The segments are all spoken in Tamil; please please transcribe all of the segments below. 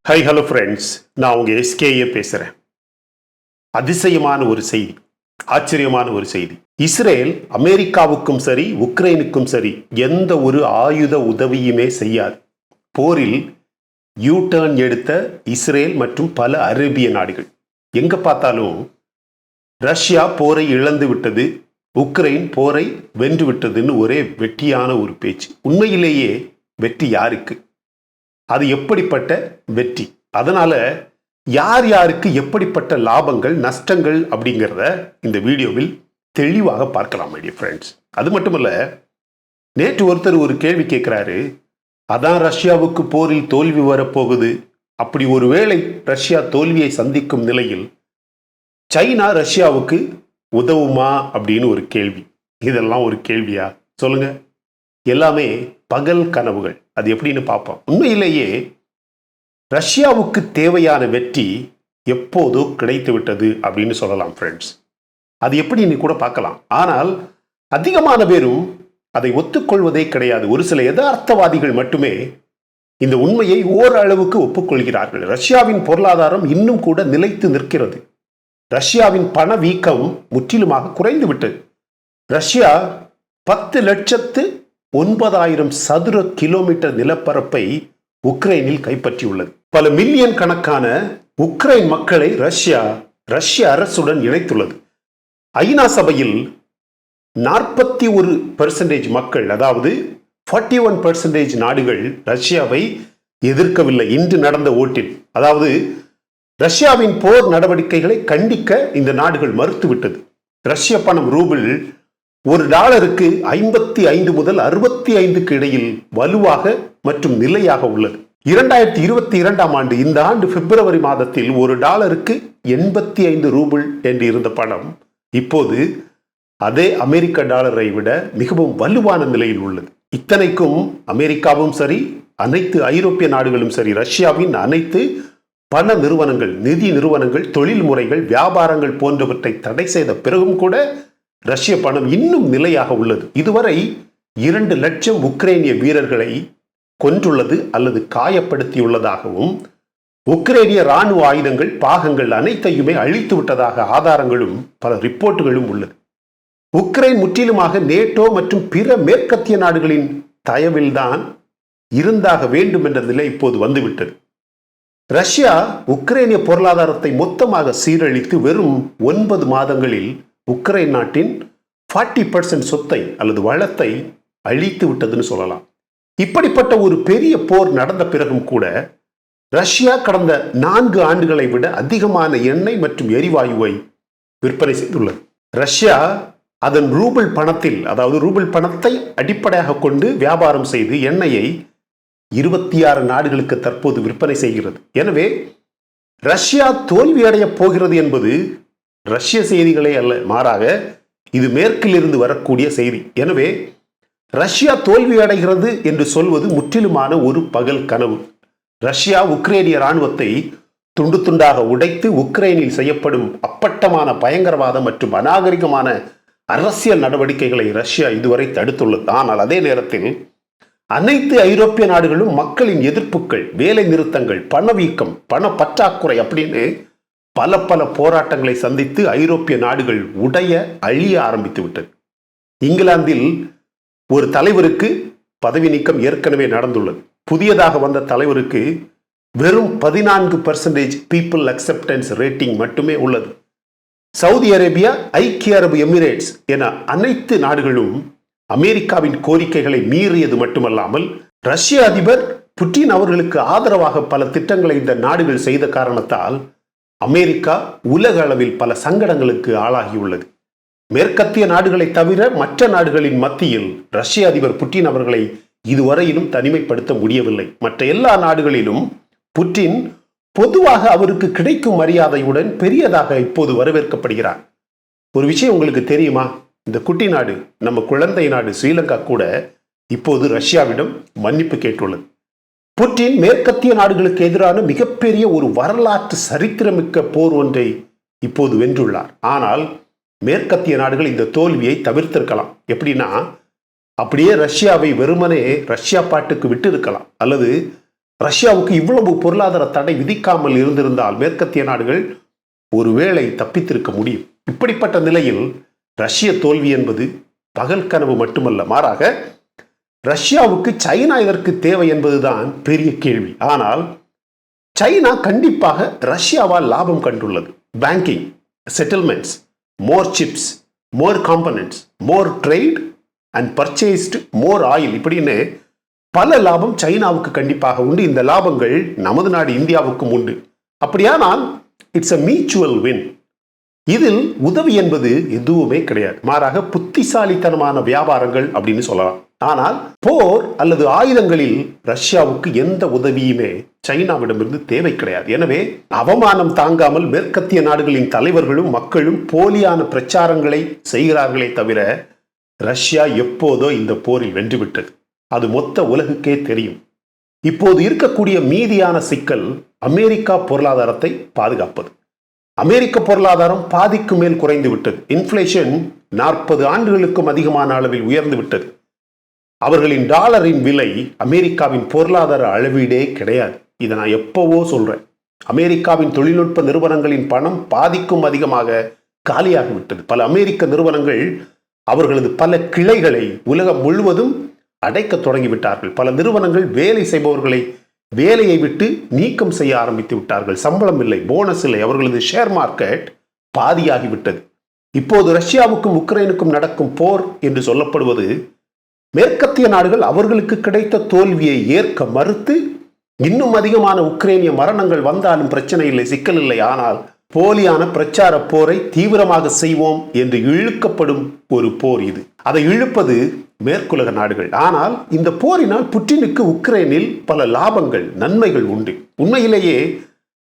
ஹை ஹலோ ஃப்ரெண்ட்ஸ், நான் உங்கள் எஸ்கேஏ பேசுகிறேன். அதிசயமான ஒரு செய்தி, ஆச்சரியமான ஒரு செய்தி. இஸ்ரேல் அமெரிக்காவுக்கும் சரி உக்ரைனுக்கும் சரி எந்த ஒரு ஆயுத உதவியுமே செய்யாது. போரில் யூ டர்ன் எடுத்த இஸ்ரேல் மற்றும் பல அரேபிய நாடுகள் எங்கே பார்த்தாலும் ரஷ்யா போரை இழந்து விட்டது, உக்ரைன் போரை வென்று விட்டதுன்னு ஒரே வெற்றியான ஒரு பேச்சு. உண்மையிலேயே வெற்றி யாருக்கு? அது எப்படிப்பட்ட வெற்றி? அதனால யார் யாருக்கு எப்படிப்பட்ட லாபங்கள் நஷ்டங்கள் அப்படிங்கிறத இந்த வீடியோவில் தெளிவாக பார்க்கலாம் மை டியர் ஃப்ரெண்ட்ஸ். அது மட்டுமல்ல, நேற்று ஒருத்தர் ஒரு கேள்வி கேட்கிறாரு, அதான் ரஷ்யாவுக்கு போரில் தோல்வி வரப்போகுது, அப்படி ஒருவேளை ரஷ்யா தோல்வியை சந்திக்கும் நிலையில் சைனா ரஷ்யாவுக்கு உதவுமா அப்படின்னு ஒரு கேள்வி. இதெல்லாம் ஒரு கேள்வியா? சொல்லுங்க. எல்லாமே பகல் கனவுகள். அது எப்படின்னு பார்ப்போம். உண்மையிலேயே ரஷ்யாவுக்கு தேவையான வெற்றி எப்போதோ கிடைத்து விட்டது அப்படின்னு சொல்லலாம் ஃப்ரெண்ட்ஸ். அது எப்படின்னு கூட பார்க்கலாம். ஆனால் அதிகமான பேரும் அதை ஒத்துக்கொள்வதே கிடையாது. ஒரு சில யதார்த்தவாதிகள் மட்டுமே இந்த உண்மையை ஓரளவுக்கு ஒப்புக்கொள்கிறார்கள். ரஷ்யாவின் பொருளாதாரம் இன்னும் கூட நிலைத்து நிற்கிறது. ரஷ்யாவின் பணவீக்கம் முற்றிலுமாக குறைந்து விட்டது. ரஷ்யா 10,09,000 சதுர கிலோமீட்டர் நிலப்பரப்பை உக்ரைனில் கைப்பற்றியுள்ளது. பல மில்லியன் கணக்கான உக்ரைன் மக்களை ரஷ்ய அரசுடன் இணைத்துள்ளது. ஐநா சபையில் 41% மக்கள், அதாவது 41% நாடுகள் ரஷ்யாவை எதிர்க்கவில்லை இன்று நடந்த ஓட்டில். அதாவது ரஷ்யாவின் போர் நடவடிக்கைகளை கண்டிக்க இந்த நாடுகள் மறுத்துவிட்டது. ரஷ்ய பணம் ரூபிள் $1 55 முதல் 65க்கு இடையில் வலுவாக மற்றும் நிலையாக உள்ளது. 2022ஆம் ஆண்டு இந்த ஆண்டு பிப்ரவரி மாதத்தில் $1 85 ரூபிள் என்று இருந்த பணம் இப்போது அதே அமெரிக்க டாலரை விட மிகவும் வலுவான நிலையில் உள்ளது. இத்தனைக்கும் அமெரிக்காவும் சரி, அனைத்து ஐரோப்பிய நாடுகளும் சரி, ரஷ்யாவின் அனைத்து பண நிறுவனங்கள், நிதி நிறுவனங்கள், தொழில் முறைகள், வியாபாரங்கள் போன்றவற்றை தடை செய்த பிறகும் கூட ரஷ்ய பணம் இன்னும் நிலையாக உள்ளது. இதுவரை 2 லட்சம் உக்ரைனிய வீரர்களை கொன்றுள்ளது அல்லது காயப்படுத்தியுள்ளதாகவும், உக்ரைனிய இராணுவ ஆயுதங்கள், பாகங்கள் அனைத்தையுமே அழித்து விட்டதாக ஆதாரங்களும் பல ரிப்போர்ட்டுகளும் உள்ளது. உக்ரைன் முற்றிலுமாக நேட்டோ மற்றும் பிற மேற்கத்திய நாடுகளின் தயவில்தான் இருந்தாக வேண்டும் என்ற நிலை இப்போது வந்துவிட்டது. ரஷ்யா உக்ரைனிய பொருளாதாரத்தை மொத்தமாக சீரழித்து வெறும் 9 மாதங்களில் உக்ரைன் நாட்டின் 40% சொத்தை அல்லது வளத்தை அழித்து விட்டதுன்னு சொல்லலாம். இப்படிப்பட்ட ஒரு பெரிய போர் நடந்த பிறகும் கூட ரஷ்யா கடந்த 4 ஆண்டுகளை விட அதிகமான எண்ணெய் மற்றும் எரிவாயுவை விற்பனை செய்துள்ளது. ரஷ்யா அதன் ரூபிள் பணத்தில், அதாவது ரூபிள் பணத்தை அடிப்படையாக கொண்டு வியாபாரம் செய்து எண்ணெயை 26 நாடுகளுக்கு தற்போது விற்பனை செய்கிறது. எனவே ரஷ்யா தோல்வியடைய போகிறது என்பது ரஷ்ய செய்திகளே அல்ல, மாறாக இது மேற்கில் இருந்து வரக்கூடிய செய்தி. எனவே ரஷ்யா தோல்வி அடைகிறது என்று சொல்வது முற்றிலுமான ஒரு பகல் கனவு. ரஷ்யா உக்ரைனிய இராணுவத்தை துண்டு துண்டாக உடைத்து உக்ரைனில் செய்யப்படும் அப்பட்டமான பயங்கரவாத மற்றும் அநாகரிகமான அரசியல் நடவடிக்கைகளை ரஷ்யா இதுவரை தடுத்துள்ளது. ஆனால் அதே நேரத்தில் அனைத்து ஐரோப்பிய நாடுகளும் மக்களின் எதிர்ப்புகள், வேலை நிறுத்தங்கள், பணவீக்கம், பண பற்றாக்குறை அப்படின்னு பல போராட்டங்களை சந்தித்து ஐரோப்பிய நாடுகள் அழிய ஆரம்பித்து விட்டது. இங்கிலாந்தில் ஒரு தலைவருக்கு பதவி நீக்கம் ஏற்கனவே நடந்துள்ளது. புதியதாக வந்த தலைவருக்கு வெறும் 14% பீப்புள் அக்செப்டன்ஸ் ரேட்டிங் மட்டுமே உள்ளது. சவுதி அரேபியா, ஐக்கிய அரபு எமிரேட்ஸ் என அனைத்து நாடுகளும் அமெரிக்காவின் கோரிக்கைகளை மீறியது மட்டுமல்லாமல் ரஷ்ய அதிபர் புட்டின் அவர்களுக்கு ஆதரவாக பல திட்டங்களை இந்த நாடுகள் செய்த காரணத்தால் அமெரிக்கா உலக அளவில் பல சங்கடங்களுக்கு ஆளாகியுள்ளது. மேற்கத்திய நாடுகளை தவிர மற்ற நாடுகளின் மத்தியில் ரஷ்ய அதிபர் புட்டின் அவர்களை இதுவரையிலும் தனிமைப்படுத்த முடியவில்லை. மற்ற எல்லா நாடுகளிலும் புட்டின் பொதுவாக அவருக்கு கிடைக்கும் மரியாதையுடன் பெரியதாக இப்போது வரவேற்கப்படுகிறார். ஒரு விஷயம் உங்களுக்கு தெரியுமா? இந்த குட்டி நாடு, நம்ம குழந்தை நாடு ஸ்ரீலங்கா கூட இப்போது ரஷ்யாவிடம் மன்னிப்பு கேட்டுள்ளது. புட்டின் மேற்கத்திய நாடுகளுக்கு எதிரான மிகப்பெரிய ஒரு வரலாற்று சரித்திரமிக்க போர் ஒன்றை இப்போது வென்றுள்ளார். ஆனால் மேற்கத்திய நாடுகள் இந்த தோல்வியை தவிர்த்திருக்கலாம். எப்படின்னா, அப்படியே ரஷ்யாவை வெறுமனே ரஷ்யா பாட்டுக்கு விட்டு இருக்கலாம், அல்லது ரஷ்யாவுக்கு இவ்வளவு பொருளாதார தடை விதிக்காமல் இருந்திருந்தால் மேற்கத்திய நாடுகள் ஒருவேளை தப்பித்திருக்க முடியும். இப்படிப்பட்ட நிலையில் ரஷ்ய தோல்வி என்பது பகல் கனவு மட்டுமல்ல, மாறாக ரஷ்யாவுக்கு சைனா இதற்கு தேவை என்பதுதான் பெரிய கேள்வி. ஆனால் சைனா கண்டிப்பாக ரஷ்யாவால் லாபம் கண்டுள்ளது. Banking, settlements, more chips, more components, more trade and purchased more oil, இப்படின்னு பல லாபம் சைனாவுக்கு கண்டிப்பாக உண்டு. இந்த லாபங்கள் நமது நாடு இந்தியாவுக்கும் உண்டு. அப்படியானால் இட்ஸ் அ மியூச்சுவல் வின். இதில் உதவி என்பது எதுவுமே கிடையாது, மாறாக புத்திசாலித்தனமான வியாபாரங்கள் அப்படின்னு சொல்லலாம். ஆனால் போர் அல்லது ஆயுதங்களில் ரஷ்யாவுக்கு எந்த உதவியுமே சைனாவிடமிருந்து தேவை கிடையாது. எனவே அவமானம் தாங்காமல் மேற்கத்திய நாடுகளின் தலைவர்களும் மக்களும் போலியான பிரச்சாரங்களை செய்கிறார்களே தவிர ரஷ்யா எப்போதோ இந்த போரில் வென்றுவிட்டது. அது மொத்த உலகுக்கே தெரியும். இப்போது இருக்கக்கூடிய மீதியான சிக்கல் அமெரிக்கா பொருளாதாரத்தை பாதுகாப்பது. அமெரிக்க பொருளாதாரம் பாதிக்கு மேல் குறைந்து விட்டது. இன்ஃப்ளேஷன் 40 ஆண்டுகளுக்கும் அதிகமான அளவில் உயர்ந்து விட்டது. அவர்களின் டாலரின் விலை அமெரிக்காவின் பொருளாதார அளவீடே கிடையாது. இதை நான் எப்பவோ சொல்றேன். அமெரிக்காவின் தொழில்நுட்ப நிறுவனங்களின் பணம் பாதிக்கும் அதிகமாக காலியாகிவிட்டது. பல அமெரிக்க நிறுவனங்கள் அவர்களது பல கிளைகளை உலகம் முழுவதும் அடைக்க தொடங்கிவிட்டார்கள். பல நிறுவனங்கள் வேலை செய்பவர்களை வேலையை விட்டு நீக்கம் செய்ய ஆரம்பித்து விட்டார்கள். சம்பளம் இல்லை, போனஸ் இல்லை. அவர்களது ஷேர் மார்க்கெட் பாதியாகிவிட்டது. இப்போது ரஷ்யாவுக்கும் உக்ரைனுக்கும் நடக்கும் போர் என்று சொல்லப்படுவது மேற்கத்திய நாடுகள் அவர்களுக்கு கிடைத்த தோல்வியை ஏற்க மறுத்து இன்னும் அதிகமான உக்ரைனிய மரணங்கள் வந்தாலும் பிரச்சனை இல்லை, சிக்கல் இல்லை. ஆனால் போலியான பிரச்சார போரை தீவிரமாக செய்வோம் என்று இழுக்கப்படும் ஒரு போர் இது. அதை இழுப்பது மேற்குலக நாடுகள். ஆனால் இந்த போரினால் புட்டினுக்கு உக்ரைனில் பல லாபங்கள், நன்மைகள் உண்டு. உண்மையிலேயே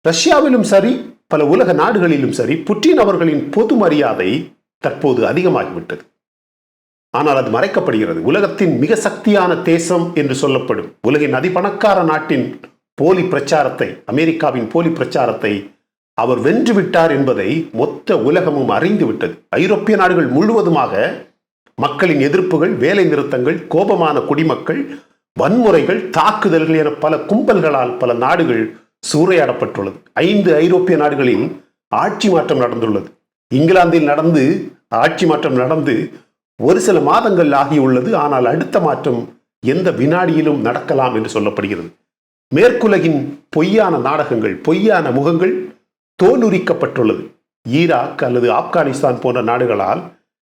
ரஷ்யாவிலும் சரி, பல உலக நாடுகளிலும் சரி, புட்டின் அவர்களின் பொது மரியாதை தற்போது அதிகமாகிவிட்டது. ஆனால் அது மறைக்கப்படுகிறது. உலகத்தின் மிக சக்தியான தேசம் என்று சொல்லப்படும் உலகின் அதிபணக்கார நாட்டின் போலி பிரச்சாரத்தை, அமெரிக்காவின் போலி பிரச்சாரத்தை அவர் வென்றுவிட்டார் என்பதை மொத்த உலகமும் அறிந்து விட்டது. ஐரோப்பிய நாடுகள் முழுவதுமாக மக்களின் எதிர்ப்புகள், வேலை நிறுத்தங்கள், கோபமான குடிமக்கள், வன்முறைகள், தாக்குதல்கள் என பல கும்பல்களால் பல நாடுகள் சூறையாடப்பட்டுள்ளது. 5 ஐரோப்பிய நாடுகளில் ஆட்சி மாற்றம் நடந்துள்ளது. இங்கிலாந்தில் ஆட்சி மாற்றம் நடந்து ஒரு சில மாதங்கள் ஆகியுள்ளது. ஆனால் அடுத்த மாற்றம் எந்த வினாடியிலும் நடக்கலாம் என்று சொல்லப்படுகிறது. மேற்குலகின் பொய்யான நாடகங்கள், பொய்யான முகங்கள் தோலுரிக்கப்பட்டுள்ளது. ஈராக் அல்லது ஆப்கானிஸ்தான் போன்ற நாடுகளால்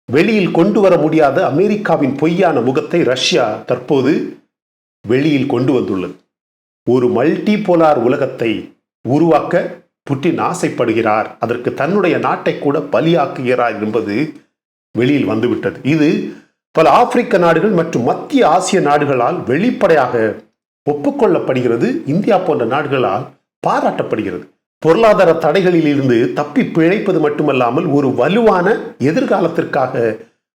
வெளியில் கொண்டு வர முடியாத அமெரிக்காவின் பொய்யான முகத்தை ரஷ்யா தற்போது வெளியில் கொண்டு வந்துள்ளது. ஒரு மல்டி போலார் உலகத்தை உருவாக்க புட்டின் ஆசைப்படுகிறார். அதற்கு தன்னுடைய நாட்டை கூட பலியாக்குகிறார் என்பது வெளியில் வந்துவிட்டது. இது பல ஆப்பிரிக்க நாடுகள் மற்றும் மத்திய ஆசிய நாடுகளால் வெளிப்படையாக ஒப்புக்கொள்ளப்படுகிறது. இந்தியா போன்ற நாடுகளால் பாராட்டப்படுகிறது. பொருளாதார தடைகளில் இருந்து தப்பி பிழைப்பது மட்டுமல்லாமல் ஒரு வலுவான எதிர்காலத்திற்காக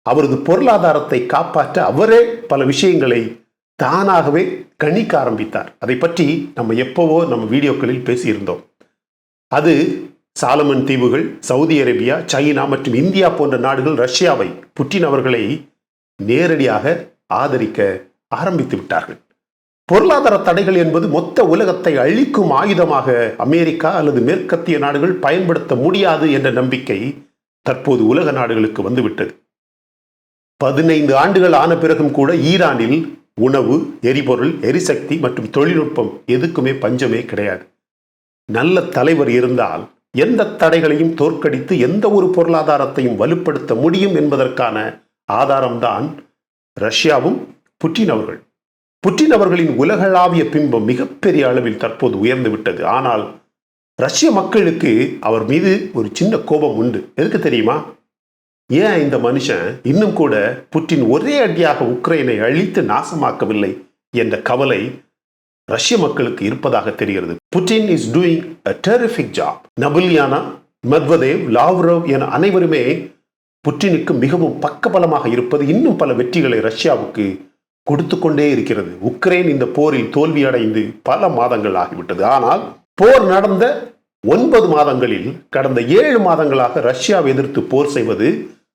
அவரது பொருளாதாரத்தை காப்பாற்ற அவரே பல விஷயங்களை தானாகவே கணிக்க ஆரம்பித்தார். அதை பற்றி நம்ம எப்பவோ நம்ம வீடியோக்களில் பேசியிருந்தோம். அது சாலமன் தீவுகள், சவுதி அரேபியா, சைனா மற்றும் இந்தியா போன்ற நாடுகள் ரஷ்யாவை, புட்டின் அவர்களை நேரடியாக ஆதரிக்க ஆரம்பித்து விட்டார்கள். பொருளாதார தடைகள் என்பது மொத்த உலகத்தை அழிக்கும் ஆயுதமாக அமெரிக்கா அல்லது மேற்கத்திய நாடுகள் பயன்படுத்த முடியாது என்ற நம்பிக்கை தற்போது உலக நாடுகளுக்கு வந்துவிட்டது. 15 ஆண்டுகள் ஆன பிறகும் கூட ஈரானில் உணவு, எரிபொருள், எரிசக்தி மற்றும் தொழில்நுட்பம் எதுக்குமே பஞ்சமே கிடையாது. நல்ல தலைவர் இருந்தால் எந்த தடைகளையும் தோற்கடித்து எந்த ஒரு பொருளாதாரத்தையும் வலுப்படுத்த முடியும் என்பதற்கான ஆதாரம்தான் ரஷ்யாவும் புட்டின் அவர்கள். புட்டின் அவர்களின் உலகளாவிய பிம்பம் மிகப்பெரிய அளவில் தற்போது உயர்ந்து விட்டது. ஆனால் ரஷ்ய மக்களுக்கு அவர் மீது ஒரு சின்ன கோபம் உண்டு. எதுக்கு தெரியுமா? ஏன் இந்த மனுஷன் இன்னும் கூட புட்டின் ஒரே அடியாக உக்ரைனை அழித்து நாசமாக்கவில்லை என்ற கவலை ரஷ்ய மக்களுக்கு இருப்பதாக தெரிகிறது. Putin is doing a terrific job. நபுல்யானா, மெத்வதேவ், லாவ்ரோவ் என அனைவருமே புட்டினுக்கு மிகவும் பக்கபலமாக இருப்பது இன்னும் பல வெற்றிகளை ரஷ்யாவுக்கு கொடுத்து கொண்டே இருக்கிறது. உக்ரைன் இந்த போரில் தோல்வியடைந்து பல மாதங்கள் ஆகிவிட்டது. ஆனால் போர் நடந்த 9 மாதங்களில் கடந்த 7 மாதங்களாக ரஷ்யாவை எதிர்த்து போர் செய்வது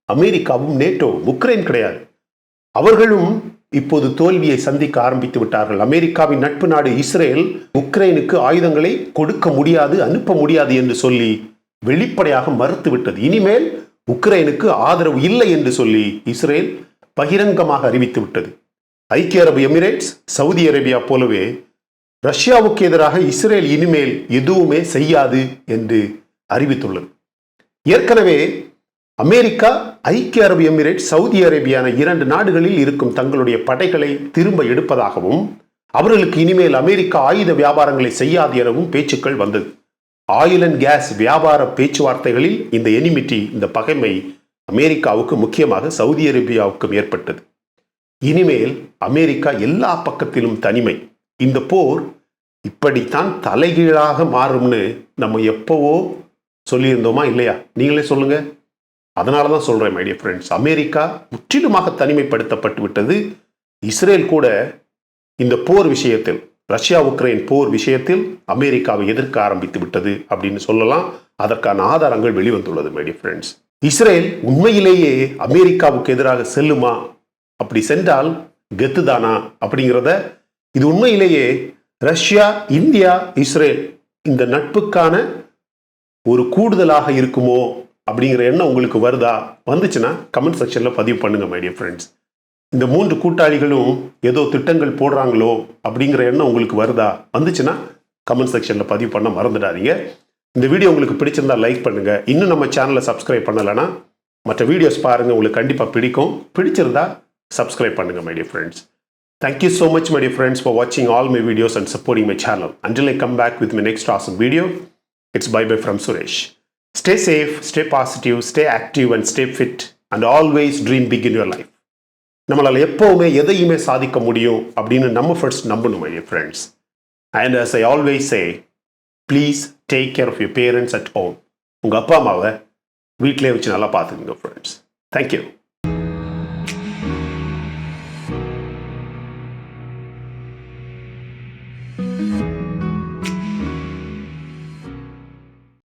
அமெரிக்காவும் நேட்டோவும், உக்ரைன் கிடையாது. அவர்களும் இப்போது தோல்வியை சந்திக்க ஆரம்பித்து விட்டார்கள். அமெரிக்காவின் நட்பு நாடு இஸ்ரேல் உக்ரைனுக்கு ஆயுதங்களை கொடுக்க முடியாது, அனுப்ப முடியாது என்று சொல்லி வெளிப்படையாக மறுத்துவிட்டது. இனிமேல் உக்ரைனுக்கு ஆதரவு இல்லை என்று சொல்லி இஸ்ரேல் பகிரங்கமாக அறிவித்து விட்டது. ஐக்கிய அரபு எமிரேட்ஸ், சவுதி அரேபியா போலவே ரஷ்யாவுக்கு எதிராக இஸ்ரேல் இனிமேல் எதுவுமே செய்யாது என்று அறிவித்துள்ளது. ஏற்கனவே அமெரிக்கா, ஐக்கிய அரபு எமிரேட்ஸ், சவுதி அரேபியான 2 நாடுகளில் இருக்கும் தங்களுடைய படைகளை திரும்ப எடுப்பதாகவும் அவர்களுக்கு இனிமேல் அமெரிக்கா ஆயுத வியாபாரங்களை செய்யாது எனவும் பேச்சுக்கள் வந்தது. ஆயில் அண்ட் கேஸ் வியாபார பேச்சுவார்த்தைகளில் இந்த எனிமிட்டி, இந்த பகைமை அமெரிக்காவுக்கு, முக்கியமாக சவுதி அரேபியாவுக்கும் ஏற்பட்டது. இனிமேல் அமெரிக்கா எல்லா பக்கத்திலும் தனிமை. இந்த போர் இப்படித்தான் தலைகீழாக மாறும்னு நம்ம எப்பவோ சொல்லியிருந்தோமா இல்லையா? நீங்களே சொல்லுங்க. அதனால தான் சொல்றேன் மை டியர் ஃப்ரெண்ட்ஸ், அமெரிக்கா முற்றிலுமாக தனிமைப்படுத்தப்பட்டு விட்டது. இஸ்ரேல் கூட இந்த போர் விஷயத்தில், ரஷ்யா உக்ரைன் போர் விஷயத்தில் அமெரிக்காவை எதிர்க்க ஆரம்பித்து விட்டது அப்படின்னு சொல்லலாம். அதற்கான ஆதாரங்கள் வெளிவந்துள்ளது மை டியர் ஃப்ரெண்ட்ஸ். இஸ்ரேல் உண்மையிலேயே அமெரிக்காவுக்கு எதிராக செல்லுமா? அப்படி சென்றால் கெத்துதானா அப்படிங்கிறத, இது உண்மையிலேயே ரஷ்யா, இந்தியா, இஸ்ரேல் இந்த நட்புக்கான ஒரு கூடுதலாக இருக்குமோ அப்படிங்கிற எண்ணம் உங்களுக்கு வருதா? வந்துச்சுன்னா கமெண்ட் செக்ஷன்ல பதிவு பண்ணுங்க மை டியர் ஃப்ரெண்ட்ஸ். இந்த 3 கூட்டாளிகளும் ஏதோ திட்டங்கள் போடுறாங்களோ அப்படிங்கிற எண்ணம் உங்களுக்கு வருதா? வந்துச்சுன்னா கமெண்ட் செக்ஷன்ல பதிவு பண்ண மறந்துடாதீங்க. இந்த வீடியோ உங்களுக்கு பிடிச்சிருந்தா லைக் பண்ணுங்க. இன்னும் நம்ம சேனலை சப்ஸ்கிரைப் பண்ணலைன்னா மற்ற வீடியோஸ் பாருங்க, உங்களுக்கு கண்டிப்பாக பிடிக்கும். பிடிச்சிருந்தா சப்ஸ்கிரைப் பண்ணுங்க my dear friends. Thank you so much my dear friends for watching all my videos and supporting my channel. Until I come back with my next awesome video, it's bye bye from Suresh. Stay safe, stay positive, stay active and stay fit and always dream big in your life. நம்மளால எப்பவுமே எதையுமே சாதிக்க முடியும் அப்படின்னு நம்ம ஃபர்ஸ்ட் நம்பணும் my dear friends. And as I always say, please take care of your parents at home. உங்க அப்பா அம்மாவை வீட்டிலே வச்சு நல்லா பார்த்துக்கங்க friends. Thank you.